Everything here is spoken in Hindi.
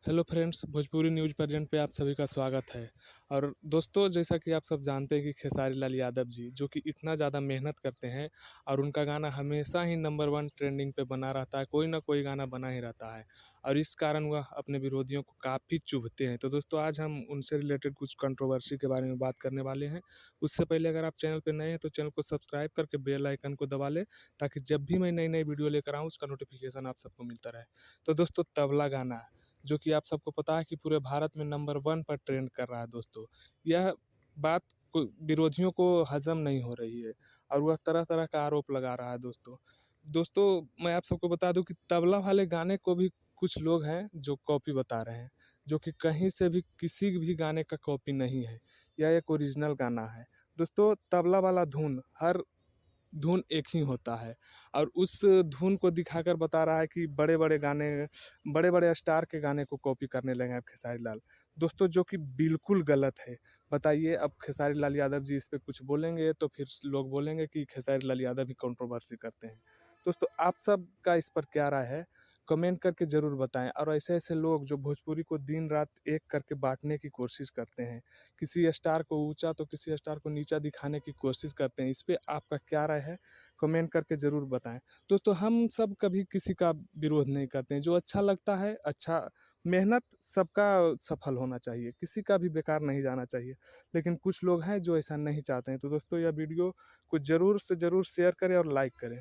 Hello friends, Bhojpuri news present पे आप सभी का स्वागत है। और दोस्तों, जैसा कि आप सब जानते हैं कि खेसारी लाल यादव जी जो कि इतना ज़्यादा मेहनत करते हैं और उनका गाना हमेशा ही नंबर वन ट्रेंडिंग पे बना रहता है, कोई ना कोई गाना बना ही रहता है और इस कारण वह अपने विरोधियों को काफ़ी चुभते हैं। तो दोस्तों, आज हम उनसे रिलेटेड कुछ कंट्रोवर्सी के बारे में बात करने वाले हैं। उससे पहले अगर आप चैनल पर नए हैं तो चैनल को सब्सक्राइब करके बेल आइकन को दबा लें, ताकि जब भी मैं नई नई वीडियो लेकर आऊँ उसका नोटिफिकेशन आप सबको मिलता रहे। तो दोस्तों, तबला गाना जो कि आप सबको पता है कि पूरे भारत में नंबर वन पर ट्रेंड कर रहा है दोस्तों। यह बात को विरोधियों को हज़म नहीं हो रही है और वह तरह-तरह का आरोप लगा रहा है दोस्तों। दोस्तों, मैं आप सबको बता दूँ कि तबला वाले गाने को भी कुछ लोग हैं जो कॉपी बता रहे हैं, जो कि कहीं से भी किसी भी गाने का कॉपी नहीं है। यह एक ओरिजिनल गाना है। दोस्तों, तबला वाला धुन हर धुन एक ही होता है और उस धुन को दिखाकर बता रहा है कि बड़े-बड़े गाने, बड़े-बड़े स्टार के गाने को कॉपी करने लगे हैं खेसारी लाल। दोस्तों, जो कि बिल्कुल गलत है। बताइए, अब खेसारी लाल यादव जी इस पे कुछ बोलेंगे तो फिर लोग बोलेंगे कि खेसारी लाल यादव ही कंट्रोवर्सी करते हैं। दोस्तों, आप सब का इस पर क्या राय है? कमेंट करके ज़रूर बताएँ। और ऐसे-ऐसे लोग जो भोजपुरी को दिन-रात एक करके बाँटने की कोशिश करते हैं, किसी स्टार को ऊँचा तो किसी स्टार को नीचा दिखाने की कोशिश करते हैं, इस पे आपका क्या राय है? कमेंट करके ज़रूर बताएँ। दोस्तों, हम सब कभी किसी का विरोध नहीं करते हैं, जो अच्छा लगता है, अच्छा मेहनत सबका सफल होना चाहिए, किसी का भी बेकार नहीं जाना चाहिए। लेकिन कुछ लोग हैं जो ऐसा नहीं चाहते हैं। तो दोस्तों, यह वीडियो को ज़रूर से ज़रूर शेयर करें और लाइक करें।